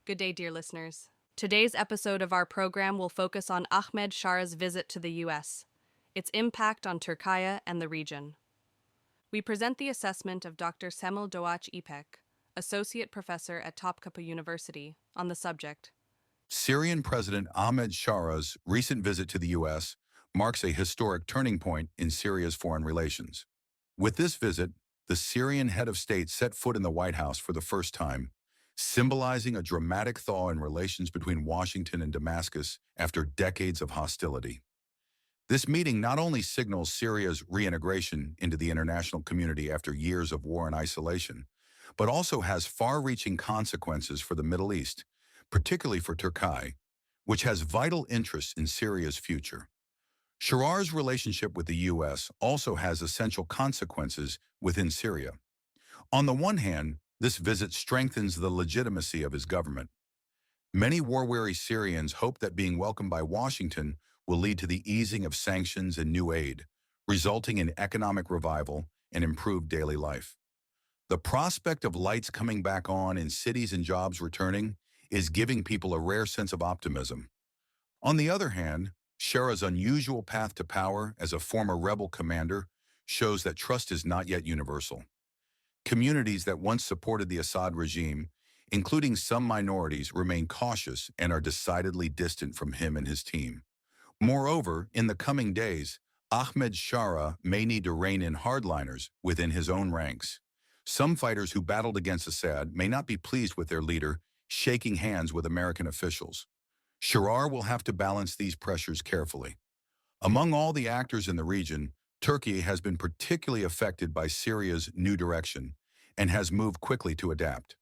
Good day, dear listeners. Today's episode of our program will focus on Ahmed Sharaa's visit to the US, its impact on Türkiye and the region. We present the assessment of Dr. Cemil Doğaç İpek, Associate Professor at Topkapi University, on the subject. Syrian President Ahmed Sharaa's recent visit to the U.S. marks a historic turning point in Syria's foreign relations. With this visit, the Syrian head of state set foot in the White House for the first time, symbolizing a dramatic thaw in relations between Washington and Damascus after decades of hostility. This meeting not only signals Syria's reintegration into the international community after years of war and isolation, but also has far-reaching consequences for the Middle East, particularly for Turkey, which has vital interests in Syria's future. Sharaar's relationship with the U.S. also has essential consequences within Syria. On the one hand, this visit strengthens the legitimacy of his government. Many war-weary Syrians hope that being welcomed by Washington will lead to the easing of sanctions and new aid, resulting in economic revival and improved daily life. The prospect of lights coming back on in cities and jobs returning is giving people a rare sense of optimism. On the other hand, Shara's unusual path to power as a former rebel commander shows that trust is not yet universal. Communities that once supported the Assad regime, including some minorities, remain cautious and are decidedly distant from him and his team. Moreover, in the coming days, Ahmed Sharaa may need to rein in hardliners within his own ranks. Some fighters who battled against Assad may not be pleased with their leader shaking hands with American officials. Sharaa will have to balance these pressures carefully. Among all the actors in the region, Turkey has been particularly affected by Syria's new direction and has moved quickly to adapt.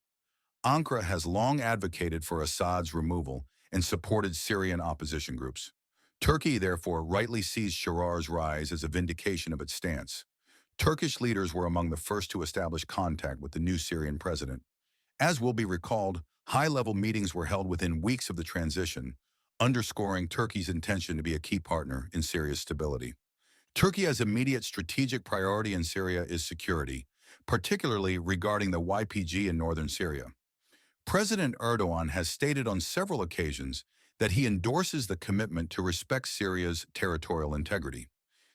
Ankara has long advocated for Assad's removal and supported Syrian opposition groups. Turkey, therefore, rightly sees Sharaar's rise as a vindication of its stance. Turkish leaders were among the first to establish contact with the new Syrian president. As will be recalled, high-level meetings were held within weeks of the transition, underscoring Turkey's intention to be a key partner in Syria's stability. Turkey's immediate strategic priority in Syria is security, particularly regarding the YPG in northern Syria. President Erdogan has stated on several occasions that he endorses the commitment to respect Syria's territorial integrity.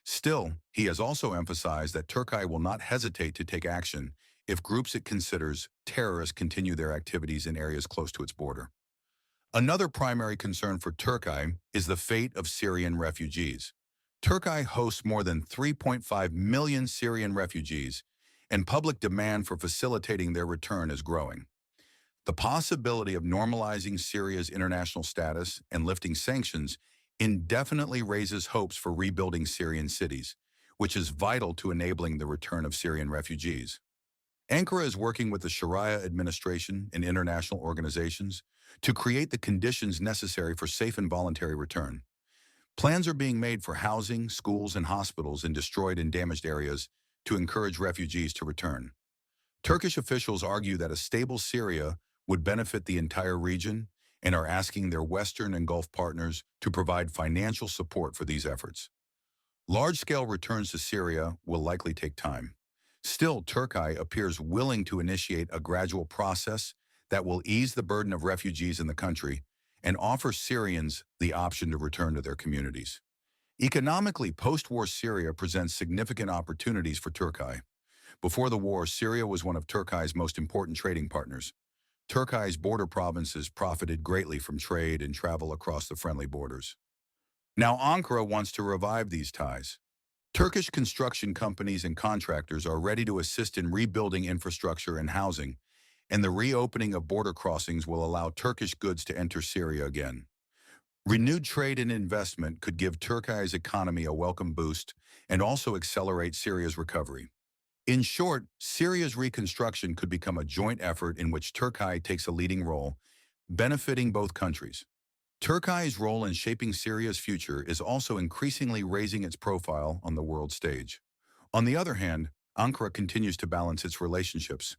Still, he has also emphasized that Turkey will not hesitate to take action if groups it considers terrorists continue their activities in areas close to its border. Another primary concern for Turkey is the fate of Syrian refugees. Turkey hosts more than 3.5 million Syrian refugees, and public demand for facilitating their return is growing. The possibility of normalizing Syria's international status and lifting sanctions indefinitely raises hopes for rebuilding Syrian cities, which is vital to enabling the return of Syrian refugees. Ankara is working with the Sharia administration and international organizations to create the conditions necessary for safe and voluntary return. Plans are being made for housing, schools, and hospitals in destroyed and damaged areas to encourage refugees to return. Turkish officials argue that a stable Syria would benefit the entire region and are asking their Western and Gulf partners to provide financial support for these efforts. Large-scale returns to Syria will likely take time. Still, Turkey appears willing to initiate a gradual process that will ease the burden of refugees in the country and offer Syrians the option to return to their communities. Economically, post-war Syria presents significant opportunities for Turkey. Before the war, Syria was one of Turkey's most important trading partners. Turkey's border provinces profited greatly from trade and travel across the friendly borders. Now Ankara wants to revive these ties. Turkish construction companies and contractors are ready to assist in rebuilding infrastructure and housing, and the reopening of border crossings will allow Turkish goods to enter Syria again. Renewed trade and investment could give Turkey's economy a welcome boost and also accelerate Syria's recovery. In short, Syria's reconstruction could become a joint effort in which Turkey takes a leading role, benefiting both countries. Turkey's role in shaping Syria's future is also increasingly raising its profile on the world stage. On the other hand, Ankara continues to balance its relationships.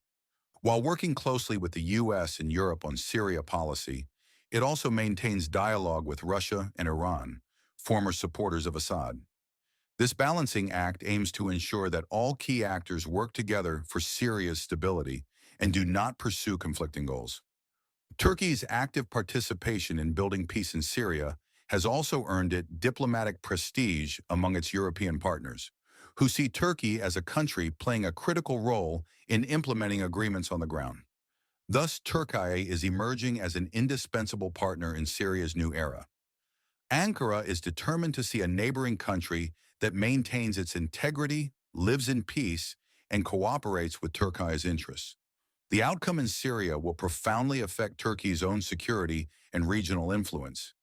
While working closely with the U.S. and Europe on Syria policy, it also maintains dialogue with Russia and Iran, former supporters of Assad. This balancing act aims to ensure that all key actors work together for Syria's stability and do not pursue conflicting goals. Turkey's active participation in building peace in Syria has also earned it diplomatic prestige among its European partners, who see Turkey as a country playing a critical role in implementing agreements on the ground. Thus, Turkey is emerging as an indispensable partner in Syria's new era. Ankara is determined to see a neighboring country that maintains its integrity, lives in peace, and cooperates with Turkey's interests. The outcome in Syria will profoundly affect Turkey's own security and regional influence.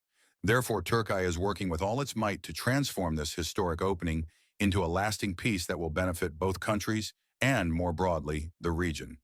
Therefore, Turkey is working with all its might to transform this historic opening into a lasting peace that will benefit both countries and, more broadly, the region.